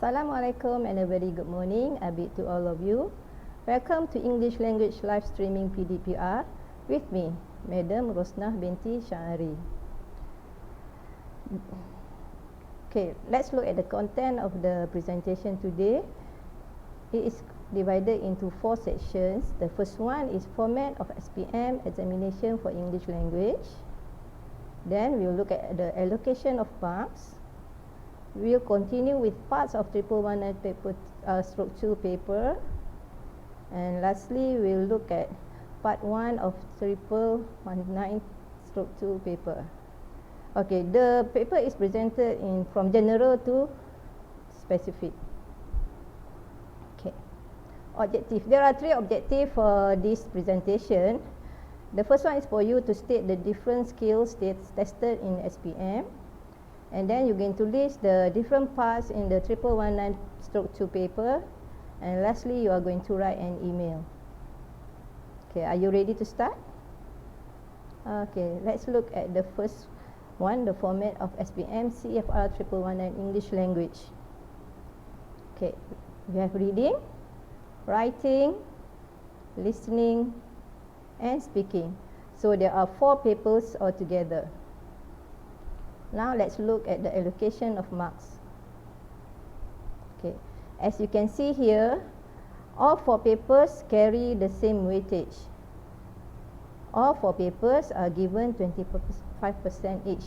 Assalamualaikum and a very good morning to all of you. Welcome to English Language Live Streaming PdPR with me, Madam Rosnah Binti Shaari. Okay, let's look at the content of the presentation today. It is divided into 4 sections. The first one is format of SPM examination for English language. Then we'll look at the allocation of marks. We'll continue with parts of 1119 paper, stroke 2 paper. And lastly, we'll look at part 1 of 1119 stroke 2 paper. Okay, the paper is presented from general to specific. Okay, objective. There are 3 objectives for this presentation. The first one is for you to state the different skills tested in SPM. And then you're going to list the different parts in the 1119 stroke 2 paper. And lastly, you are going to write an email. Okay, are you ready to start? Okay, let's look at the first one, the format of SPM CFR 1119 English language. Okay, we have reading, writing, listening, and speaking. So there are 4 papers altogether. Now let's look at the allocation of marks. Okay, as you can see here, all 4 papers carry the same weightage. All 4 papers are given 25% each.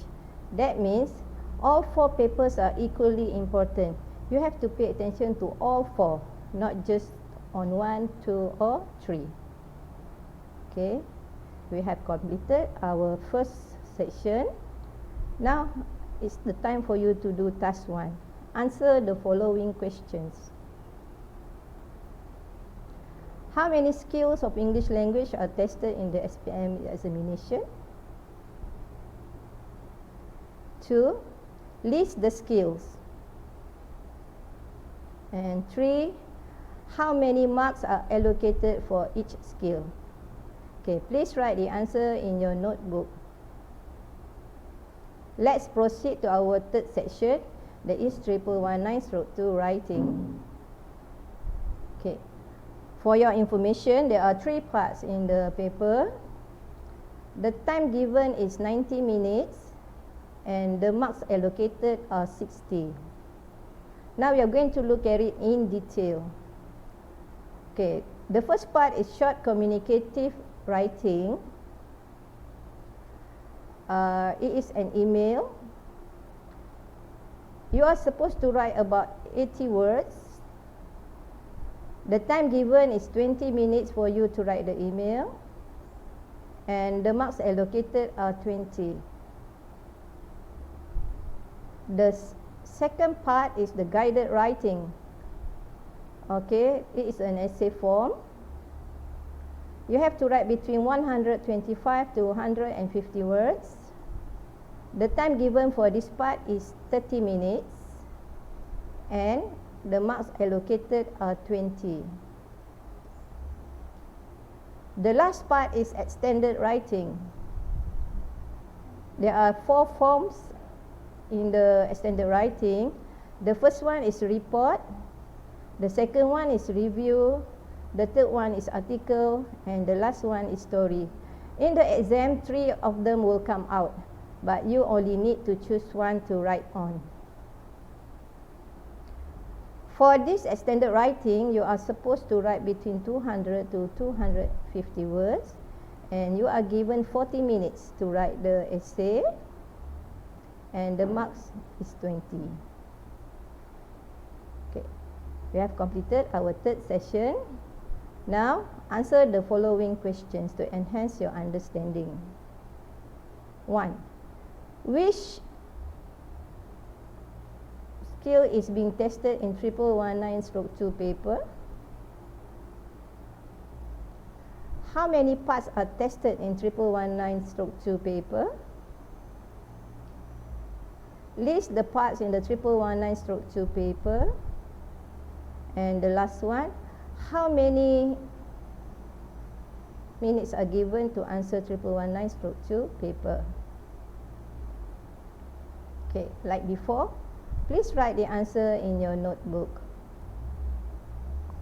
That means all 4 papers are equally important. You have to pay attention to all 4, not just on 1, 2, or 3. Okay, we have completed our first section. Now, it's the time for you to do task 1. Answer the following questions. How many skills of English language are tested in the SPM examination? 2. List the skills. And 3. How many marks are allocated for each skill? Okay, please write the answer in your notebook. Let's proceed to our third section, that is 1119 stroke 2 writing. Okay, for your information, there are 3 parts in the paper. The time given is 90 minutes and the marks allocated are 60. Now we are going to look at it in detail. Okay, the first part is short communicative writing. It is an email. You are supposed to write about 80 words. The time given is 20 minutes for you to write the email. And the marks allocated are 20. The second part is the guided writing. Okay, it is an essay form. You have to write between 125 to 150 words. The time given for this part is 30 minutes. And the marks allocated are 20. The last part is extended writing. There are 4 forms in the extended writing. The first one is report. The second one is review. The third one is article, and the last one is story. In the exam, 3 of them will come out, but you only need to choose one to write on. For this extended writing, you are supposed to write between 200 to 250 words, and you are given 40 minutes to write the essay, and the marks is 20. Okay, we have completed our third session. Now, answer the following questions to enhance your understanding. 1. Which skill is being tested in 1119 stroke 2 paper? How many parts are tested in 1119 stroke 2 paper? List the parts in the 1119 stroke 2 paper. And the last one, how many minutes are given to answer 1119 stroke 2 paper? Okay, like before, Please write the answer in your notebook.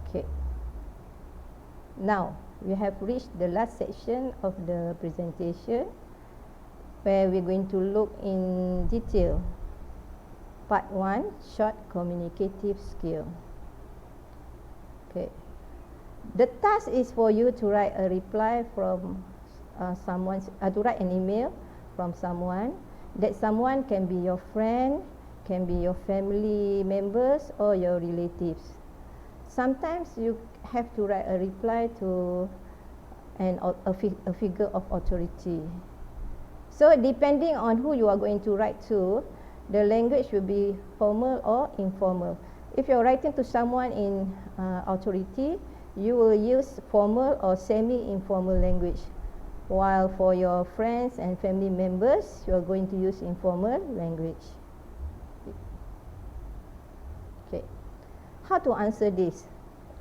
Okay. Now, we have reached the last section of the presentation, where we're going to look in detail. Part 1, short communicative skill. Okay. The task is for you to write a reply from to write an email from someone. That someone can be your friend, can be your family members, or your relatives. Sometimes you have to write a reply to a figure of authority. So depending on who you are going to write to, the language will be formal or informal. If you're writing to someone in authority, you will use formal or semi-informal language. While for your friends and family members, you are going to use informal language. Okay. How to answer this?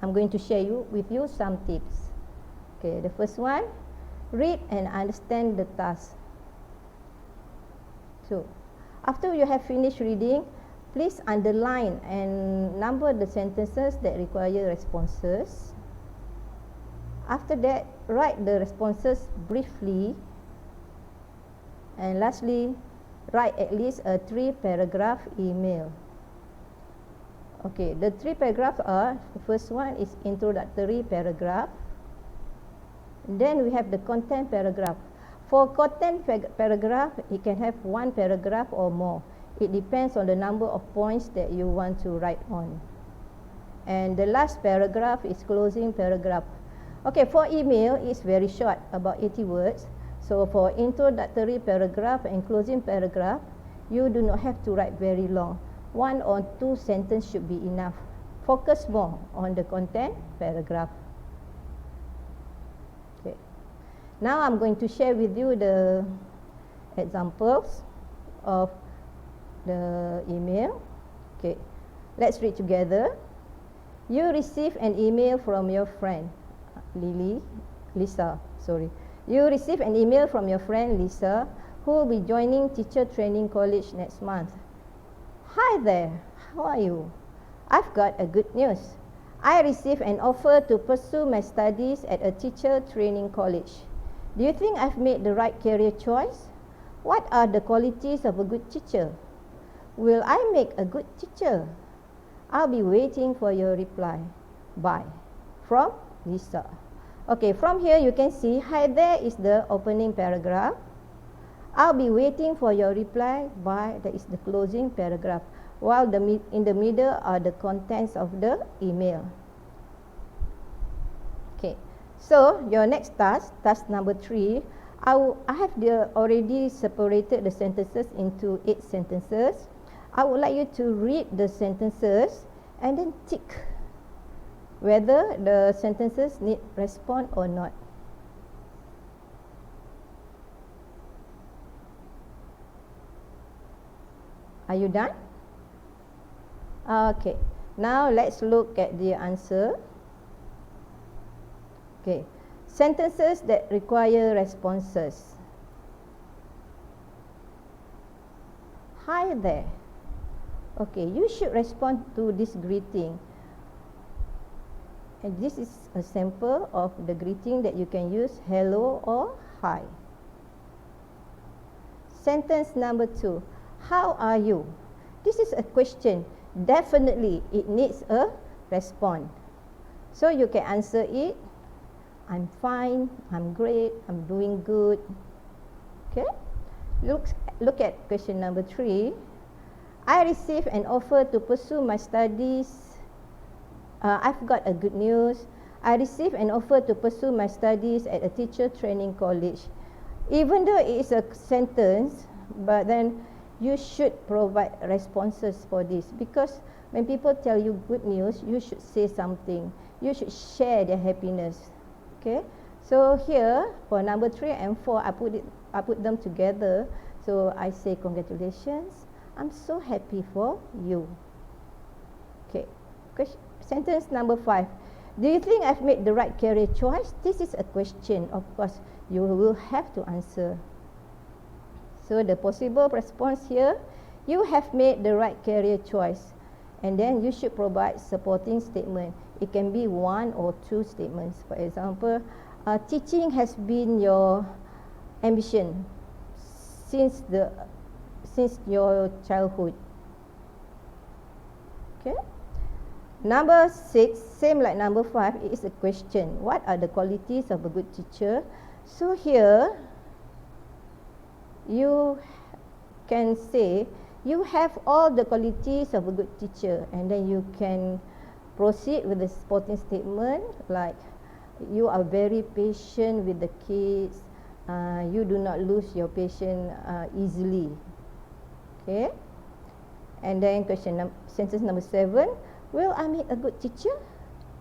I'm going to share with you some tips. Okay, the first one, read and understand the task. So, after you have finished reading, please underline and number the sentences that require responses. After that, write the responses briefly. And lastly, write at least a 3-paragraph email. Okay, the 3 paragraphs are, the first one is introductory paragraph. Then we have the content paragraph. For content paragraph, it can have 1 paragraph or more. It depends on the number of points that you want to write on. And the last paragraph is closing paragraph. Okay, for email, it's very short, about 80 words. So for introductory paragraph and closing paragraph, you do not have to write very long. 1 or 2 sentences should be enough. Focus more on the content paragraph. Okay. Now I'm going to share with you the examples of the email. Okay, let's read together. You receive an email from your friend, Lisa. You receive an email from your friend Lisa, who will be joining Teacher Training College next month. Hi there, how are you? I've got a good news. I received an offer to pursue my studies at a teacher training college. Do you think I've made the right career choice? What are the qualities of a good teacher? Will I make a good teacher? I'll be waiting for your reply. Bye. From Lisa. Okay, from here you can see, hi there is the opening paragraph. I'll be waiting for your reply. Bye, that is the closing paragraph. While in the middle are the contents of the email. Okay, so your next task number 3, I have already separated the sentences into 8 sentences. I would like you to read the sentences and then tick whether the sentences need response or not. Are you done? Okay, now let's look at the answer. Okay, sentences that require responses. Hi there. Okay, you should respond to this greeting. And this is a sample of the greeting that you can use, hello or hi. Sentence number 2, how are you? This is a question. Definitely, it needs a response. So you can answer it, I'm fine, I'm great, I'm doing good. Okay? Look at question number 3. I received an offer to pursue my studies. I've got a good news. I received an offer to pursue my studies at a teacher training college. Even though it is a sentence, but then you should provide responses for this, because when people tell you good news, you should say something. You should share their happiness. Okay? So here for number 3 and 4, I put them together. So I say congratulations. I'm so happy for you. Okay. Sentence number 5. Do you think I've made the right career choice? This is a question. Of course, you will have to answer. So the possible response here you have made the right career choice. And then you should provide supporting statement. It can be one or two statements. For example, teaching has been your ambition since your childhood. Okay. Number 6, same like number 5, it is a question. What are the qualities of a good teacher? So here, you can say, you have all the qualities of a good teacher, and then you can proceed with the supporting statement like, you are very patient with the kids, you do not lose your patience easily. Okay. And then sentence number 7, will I make a good teacher?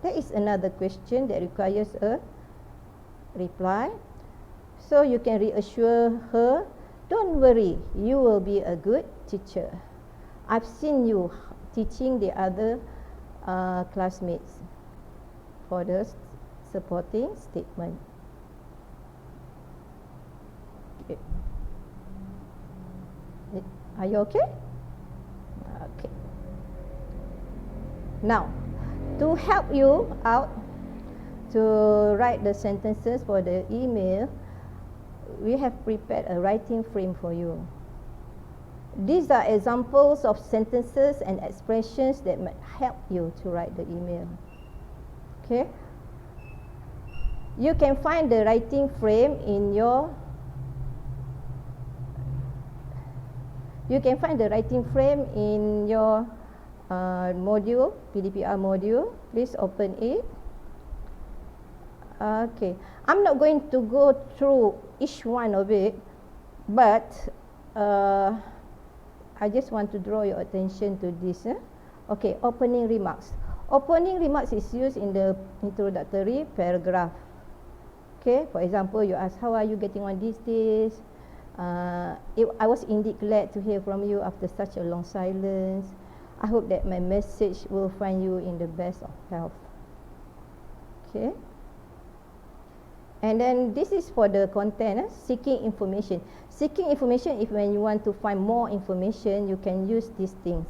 That is another question that requires a reply. So you can reassure her, don't worry, you will be a good teacher. I've seen you teaching the other classmates, for the supporting statement. Okay. Are you okay? Okay. Now, to help you out to write the sentences for the email, we have prepared a writing frame for you. These are examples of sentences and expressions that might help you to write the email. Okay? You can find the writing frame in your module, PdPR module. Please open it. Okay, I'm not going to go through each one of it, but I just want to draw your attention to this. Okay, opening remarks. Opening remarks is used in the introductory paragraph. Okay, for example, you ask, how are you getting on these days? I was indeed glad to hear from you after such a long silence. I hope that my message will find you in the best of health. Okay. And then this is for the content, seeking information. Seeking information, if when you want to find more information, you can use these things.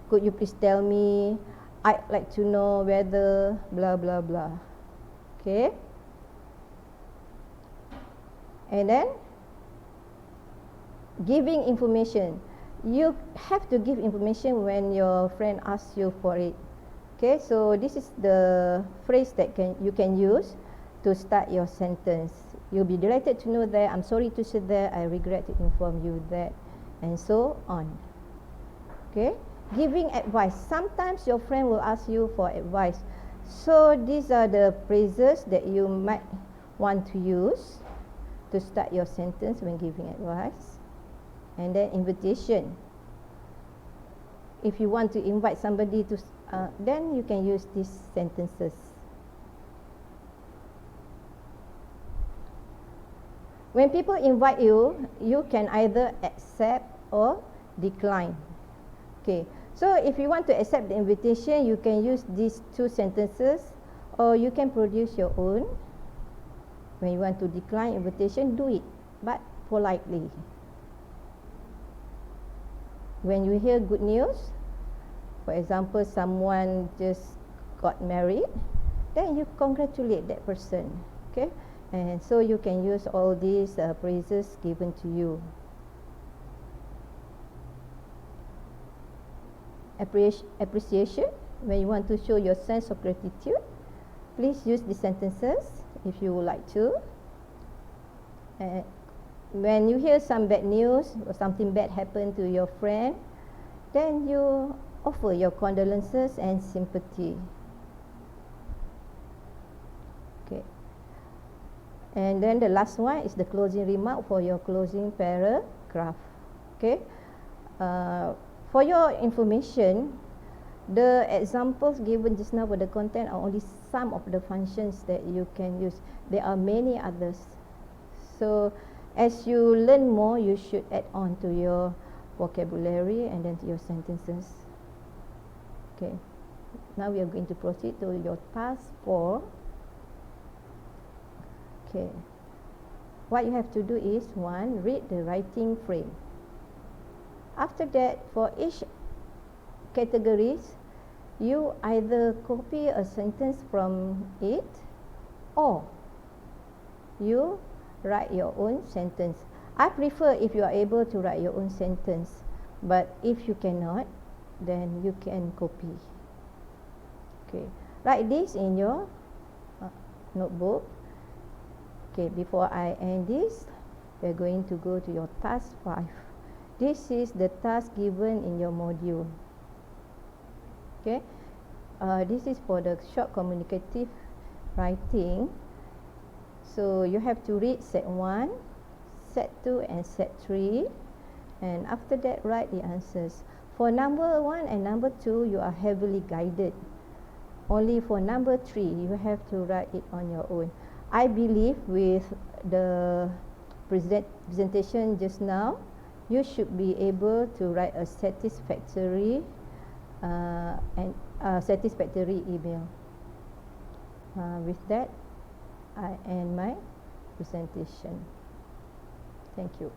Could you please tell me? I'd like to know whether blah blah blah. Okay. And then giving information. You have to give information when your friend asks you for it. Okay, so this is the phrase that you can use to start your sentence. You'll be delighted to know that, I'm sorry to say that, I regret to inform you that, and so on. Okay, giving advice. Sometimes your friend will ask you for advice. So these are the phrases that you might want to use to start your sentence when giving advice. And then invitation. If you want to invite somebody to, then you can use these sentences. When people invite you, you can either accept or decline. Okay, so if you want to accept the invitation, you can use these two sentences, or you can produce your own. When you want to decline invitation, do it, but politely. When you hear good news, for example, someone just got married, then you congratulate that person. Okay, and so you can use all these phrases given to you. Appreciation. When you want to show your sense of gratitude, please use the sentences if you would like to. When you hear some bad news or something bad happen to your friend, then you offer your condolences and sympathy. Okay. And then the last one is the closing remark for your closing paragraph. Okay. For your information, the examples given just now for the content are only some of the functions that you can use. There are many others. So as you learn more, you should add on to your vocabulary and then to your sentences. Okay. Now we are going to proceed to your task 4. Okay. What you have to do is 1. Read the writing frame. After that, for each categories, you either copy a sentence from it or you write your own sentence. I prefer if you are able to write your own sentence, but if you cannot, then you can copy. Okay, write this in your notebook. Okay, before I end this, we're going to go to your task 5. This is the task given in your module. Okay, this is for the short communicative writing. So you have to read set 1, set 2 and set 3, and after that write the answers. For number 1 and number 2, you are heavily guided. Only for number 3, you have to write it on your own. I believe with the presentation just now, you should be able to write a satisfactory satisfactory email. With that, I end my presentation. Thank you.